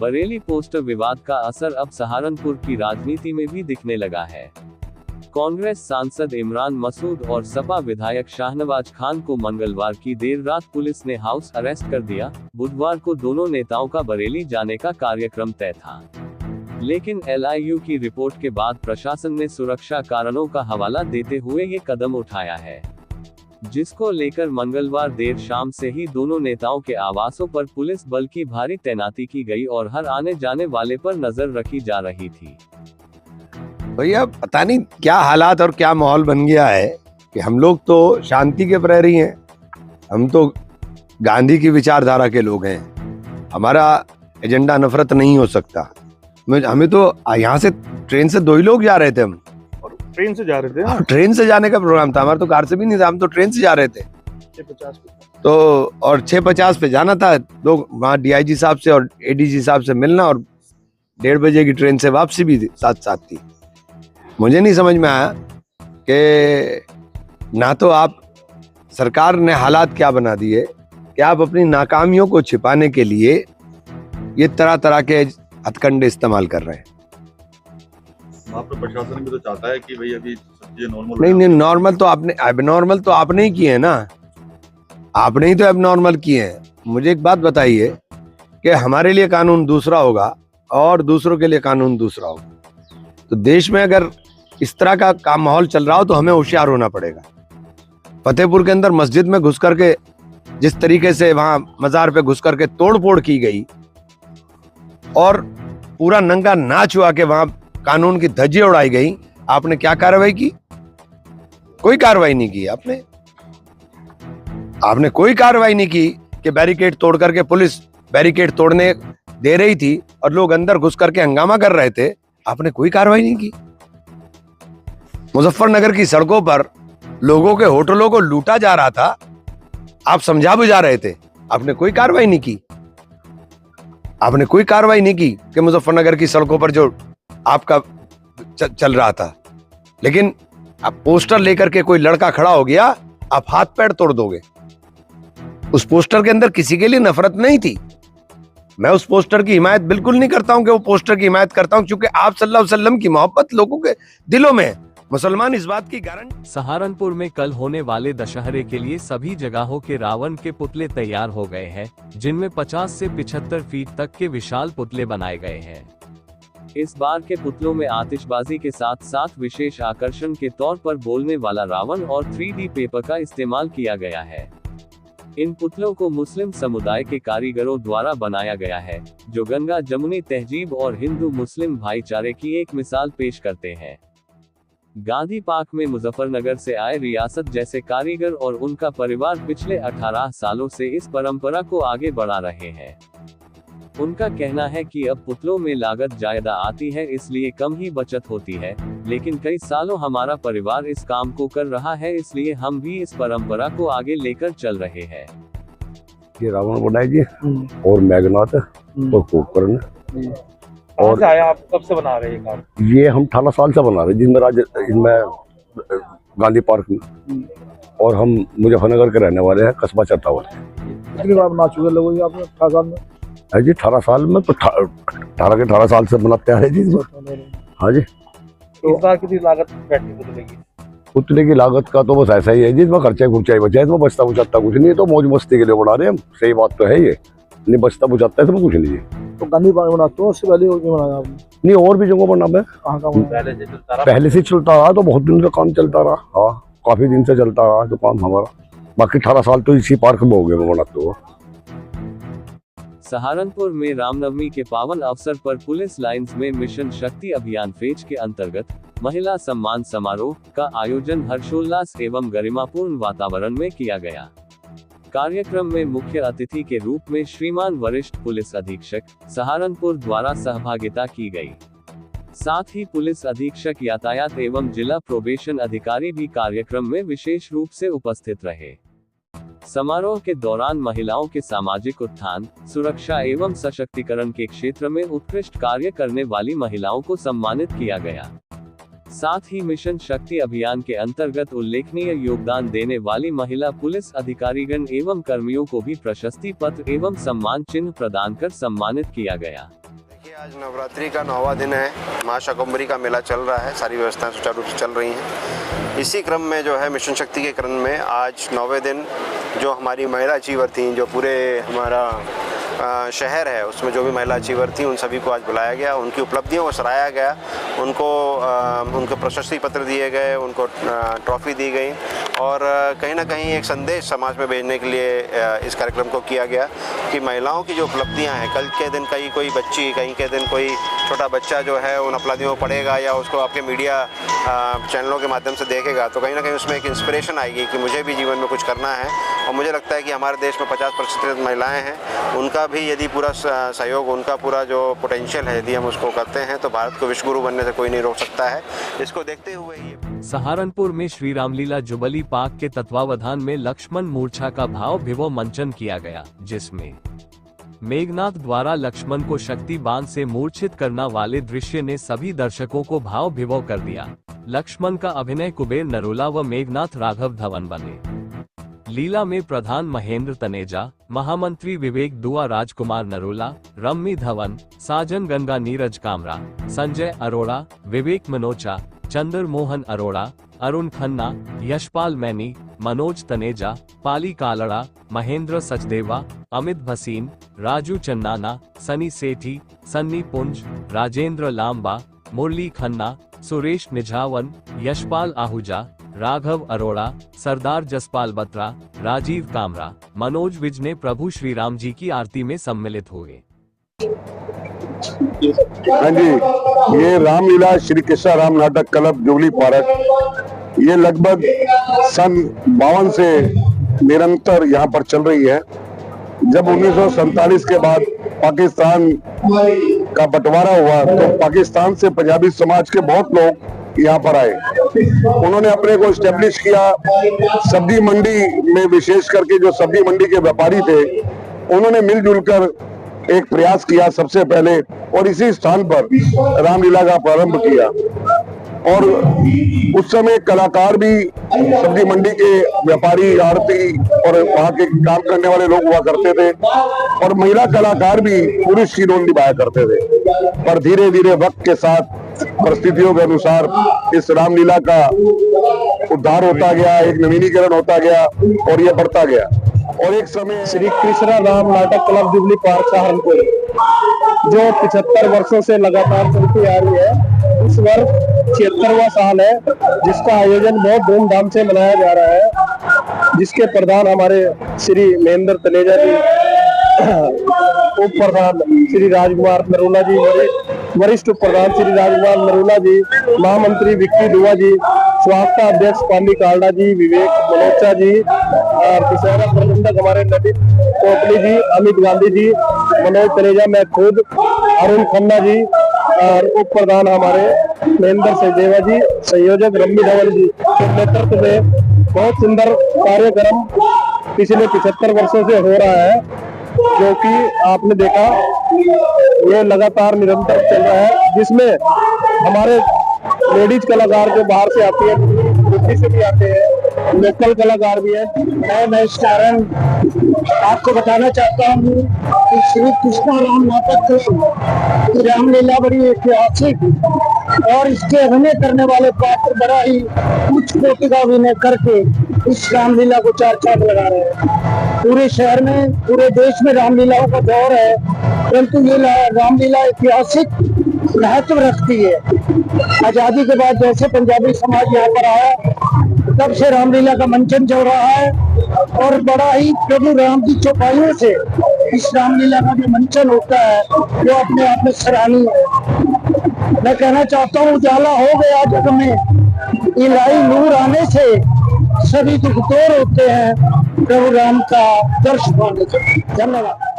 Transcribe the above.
Bareilly poster विवाद का असर अब सहारनपुर की राजनीति में भी दिखने लगा है। कांग्रेस सांसद इमरान मसूद और सपा विधायक शाहनवाज खान को मंगलवार की देर रात पुलिस ने हाउस अरेस्ट कर दिया। बुधवार को दोनों नेताओं का बरेली जाने का कार्यक्रम तय था, लेकिन LIU की रिपोर्ट के बाद प्रशासन ने सुरक्षा कारणों का हवाला देते हुए ये कदम उठाया है, जिसको लेकर मंगलवार देर शाम से ही दोनों नेताओं के आवासों पर पुलिस बल की भारी तैनाती की गई और हर आने जाने वाले पर नजर रखी जा रही थी। भैया पता नहीं क्या हालात और क्या माहौल बन गया है कि हम लोग तो शांति के प्रहरी हैं, हम तो गांधी की विचारधारा के लोग हैं, हमारा एजेंडा नफरत नहीं हो सकता। हमें तो यहाँ से ट्रेन से 2 ही लोग जा रहे थे, हम ट्रेन से जा रहे थे। ट्रेन से जाने का प्रोग्राम था, हमारा तो कार से भी नहीं था, हम तो ट्रेन से जा रहे थे। 6:50 तो और 6:50 पे जाना था, लोग वहाँ DIG साहब से और ADG साहब से मिलना, और 1:30 बजे की ट्रेन से वापसी भी साथ साथ थी। मुझे नहीं समझ में आया कि ना तो आप सरकार ने हालात क्या बना दिए कि आप अपनी नाकामियों को छिपाने के लिए ये तरह तरह के हथकंडे इस्तेमाल कर रहे हैं। प्रशासन भी तो चाहता है कि भाई अभी सब चीजें नॉर्मल। नहीं, नॉर्मल तो आपने, एबनॉर्मल तो आपने ही किए हैं ना, आपने ही तो एबनॉर्मल किए हैं। मुझे एक बात बताइए कि हमारे लिए कानून दूसरा होगा और दूसरों के लिए कानून दूसरा होगा। तो देश में अगर इस तरह का माहौल चल रहा हो तो हमें होशियार होना पड़ेगा। फतेहपुर के अंदर मस्जिद में घुस करके जिस तरीके से वहां मजार पे घुस करके तोड़फोड़ की गई और पूरा नंगा नाच हुआ के वहां कानून की धज्जियां उड़ाई गई, आपने क्या कार्रवाई की? कोई कार्रवाई नहीं की आपने कोई कार्रवाई नहीं की कि बैरिकेड तोड़ करके, पुलिस बैरिकेड तोड़ने दे रही थी और लोग अंदर घुस करके हंगामा कर रहे थे, आपने कोई कार्रवाई नहीं की। मुजफ्फरनगर की सड़कों पर लोगों के होटलों को लूटा जा रहा था, आप समझा बुझा रहे थे, आपने कोई कार्रवाई नहीं की। आपने कोई कार्रवाई नहीं की कि मुजफ्फरनगर की सड़कों पर जो आपका चल रहा था, लेकिन आप पोस्टर लेकर के कोई लड़का खड़ा हो गया, आप हाथ पैर तोड़ दोगे। उस पोस्टर के अंदर किसी के लिए नफरत नहीं थी। मैं उस पोस्टर की हिमायत बिल्कुल नहीं करता हूं कि वो पोस्टर की हिमायत करता हूं, क्योंकि आप सल्लल्लाहु अलैहि वसल्लम की मोहब्बत लोगों के दिलों में है। मुसलमान इस बात की गारंटी। सहारनपुर में कल होने वाले दशहरे के लिए सभी जगहों के रावण के पुतले तैयार हो गए हैं, जिनमें 50 से 75 फीट तक के विशाल पुतले बनाए गए हैं। इस बार के पुतलों में आतिशबाजी के साथ साथ विशेष आकर्षण के तौर पर बोलने वाला रावण और 3D पेपर का इस्तेमाल किया गया है। इन पुतलों को मुस्लिम समुदाय के कारीगरों द्वारा बनाया गया है, जो गंगा जमुनी तहजीब और हिंदू मुस्लिम भाईचारे की एक मिसाल पेश करते हैं। गांधी पार्क में मुजफ्फरनगर से आए रियासत जैसे कारीगर और उनका परिवार पिछले 18 सालों से इस परंपरा को आगे बढ़ा रहे हैं। उनका कहना है कि अब पुतलों में लागत ज्यादा आती है, इसलिए कम ही बचत होती है, लेकिन कई सालों हमारा परिवार इस काम को कर रहा है, इसलिए हम भी इस परंपरा को आगे लेकर चल रहे हैं। ये रावण बनाए जी और मेघनाथ और कुंभकर्ण। और आया, आप कब से बना रहे हैं काम? ये हम 18 साल से बना रहे हैं, जिनमें गांधी पार्क में, और हम मुजफ्फरनगर के रहने वाले हैं, कस्बा चरतावल। कितनी बार बना चुके लोगों की आपने 18 साल में? है जी 18 साल में, तो 18 साल से बनाते हैं जी। हाँ जी। तो इस बार कितनी लागत बैठी पुतले की? पुतले की लागत का तो बस ऐसा ही है जी, इसमें खर्चा खुर्चा ही बचा है, इसमें बचता बुचाता कुछ नहीं है। तो मौज मस्ती के लिए बना रहे हैं हम, सही बात तो है, ये नहीं बचता बुचाता है इसमें कुछ नहीं है। तो गांधी पार्क बनाते हो, उससे पहले और क्यों बनाया आपने? नहीं, और भी जगहों पर नाम है। कहाँ का पहले से चलता रहा, तो बहुत दिन से काम चलता रहा। हाँ, काफी दिन से चलता रहा तो काम हमारा। बाकी 18 साल तो इसी पार्क में हो गए बनाते हुए। सहारनपुर में रामनवमी के पावन अवसर पर पुलिस लाइंस में मिशन शक्ति अभियान फेज के अंतर्गत महिला सम्मान समारोह का आयोजन हर्षोल्लास एवं गरिमापूर्ण वातावरण में किया गया। कार्यक्रम में मुख्य अतिथि के रूप में श्रीमान वरिष्ठ पुलिस अधीक्षक सहारनपुर द्वारा सहभागिता की गई। साथ ही पुलिस अधीक्षक यातायात एवं जिला प्रोबेशन अधिकारी भी कार्यक्रम में विशेष रूप से उपस्थित रहे। समारोह के दौरान महिलाओं के सामाजिक उत्थान, सुरक्षा एवं सशक्तिकरण के क्षेत्र में उत्कृष्ट कार्य करने वाली महिलाओं को सम्मानित किया गया। साथ ही मिशन शक्ति अभियान के अंतर्गत उल्लेखनीय योगदान देने वाली महिला पुलिस अधिकारीगण एवं कर्मियों को भी प्रशस्ति पत्र एवं सम्मान चिन्ह प्रदान कर सम्मानित किया गया। आज नवरात्रि का 9वां दिन है। माँ शाकंभरी का मेला चल रहा है, सारी व्यवस्थाएं सुचारू रूप से चल रही हैं। इसी क्रम में जो है मिशन शक्ति के क्रम में आज 9वें दिन जो हमारी महिला अचीवर थी, जो पूरे हमारा शहर है उसमें जो भी महिला अचीवर थी उन सभी को आज बुलाया गया, उनकी उपलब्धियों को सराहा गया, उनको प्रशस्ति पत्र दिए गए, उनको ट्रॉफी दी गई और कहीं ना कहीं एक संदेश समाज में भेजने के लिए इस कार्यक्रम को किया गया कि महिलाओं की जो उपलब्धियां हैं, कल के दिन कहीं कोई बच्ची, कहीं के दिन कोई छोटा बच्चा जो है उन उपलब्धियों को पढ़ेगा या उसको आपके मीडिया चैनलों के माध्यम से देखेगा तो कहीं ना कहीं उसमें एक इंस्पिरेशन आएगी कि मुझे भी जीवन में कुछ करना है। और मुझे लगता है कि हमारे देश में 50% महिलाएं हैं, उनका भी यदि पूरा सहयोग, उनका पूरा जो पोटेंशियल है यदि हम उसको करते हैं तो भारत को विश्व गुरु बनने से कोई नहीं रोक सकता है। इसको देखते हुए ये सहारनपुर में श्री रामलीला जुबली पार्क के तत्वावधान में लक्ष्मण मूर्छा का भाव विभव मंचन किया गया, जिसमें मेघनाथ द्वारा लक्ष्मण को शक्ति बाण से मूर्छित करना वाले दृश्य ने सभी दर्शकों को भाव विभव कर दिया। लक्ष्मण का अभिनय कुबेर नरोला व मेघनाथ राघव धवन बने। लीला में प्रधान महेंद्र तनेजा, महामंत्री विवेक दुआ, राजकुमार नरोला, रम्मी धवन, साजन गंगा, नीरज कामरा, संजय अरोड़ा, विवेक मनोचा, चंद्र मोहन अरोड़ा, अरुण खन्ना, यशपाल मैनी, मनोज तनेजा, पाली कालड़ा, महेंद्र सचदेवा, अमित भसीन, राजू चन्नाना, सनी सेठी, सन्नी पुंज, राजेंद्र लांबा, मुरली खन्ना, सुरेश निझावन, यशपाल आहूजा, राघव अरोड़ा, सरदार जसपाल बत्रा, राजीव कामरा, मनोज विज ने प्रभु श्री राम जी की आरती में सम्मिलित हुए। हाँ जी, ये रामलीला श्री कृष्णा राम नाटक क्लब जुबली पार्क ये लगभग सन 52 से निरंतर यहाँ पर चल रही है। जब 1947 के बाद पाकिस्तान का बंटवारा हुआ तो पाकिस्तान से पंजाबी समाज के बहुत लोग यहाँ पर आए। उन्होंने अपने को स्टेब्लिश किया। सब्जी मंडी में विशेष करके जो सब्जी मंडी के व्यापारी थे उन्होंने मिलजुल कर एक प्रयास किया सबसे पहले और इसी स्थान पर रामलीला का प्रारंभ किया। और उस समय कलाकार भी सब्जी मंडी के व्यापारी, आड़ती और वहाँ के काम करने वाले लोग हुआ करते थे और महिला कलाकार भी पुरुष की रोल निभाया करते थे। पर धीरे धीरे वक्त के साथ परिस्थितियों के अनुसार इस रामलीला का उद्धार होता गया, एक नवीनीकरण होता गया और ये बढ़ता गया। और एक समय श्री कृष्णा राम नाटक क्लब जुबली पार्क सहारनपुर जो 75 वर्षों से लगातार चलती आ रही है, इस वर्ष 76वां साल है, जिसका आयोजन बहुत धूमधाम से मनाया जा रहा है, जिसके प्रधान हमारे श्री महेंद्र तनेजा जी, उप प्रधान श्री राजकुमार नरोला जी, वरिष्ठ उप प्रधान श्री राजकुमार नरोला जी, महामंत्री विक्की दुआ जी, स्वास्थ्य अध्यक्ष पाली कालड़ा जी, विवेक मनोचा जी और दशहरा प्रबंधक हमारे नवीन कोपली जी, अमित गांधी जी, मनोज तनेजा, मैं खुद, अरुण खन्ना जी और उप प्रधान हमारे महेंद्र सचदेवा जी, संयोजक रम्मी धवन जी के नेतृत्व में बहुत सुंदर कार्यक्रम पिछले 75 वर्षों से हो रहा है, जो कि आपने देखा ये लगातार निरंतर चल रहा है, जिसमें हमारे लेडीज कलाकार जो बाहर से आती है, दिल्ली से भी आते हैं, लोकल कलाकार भी है। मैं इस कारण आपको बताना चाहता हूँ कि श्री कृष्णा राम नाटक क्लब रामलीला बड़ी ऐतिहासिक और इसके अभिनय करने वाले पात्र बड़ा ही उच्च कोटि का अभिनय करके इस रामलीला को चार चांद लगा रहे हैं। पूरे शहर में, पूरे देश में रामलीलाओं का दौर है, परंतु ये रामलीला ऐतिहासिक महत्व रखती है। आजादी के बाद जैसे पंजाबी समाज यहाँ पर आया, तब से रामलीला का मंचन चल रहा है और बड़ा ही प्रभु राम की चौपाइयों से इस रामलीला का जो मंचन होता है वो अपने आप में सराहनीय है। मैं कहना चाहता हूँ उजाला हो गया जग में, इलाही नूर आने से सभी दुख दूर होते हैं, प्रभु राम का दर्शन पाने से। धन्यवाद।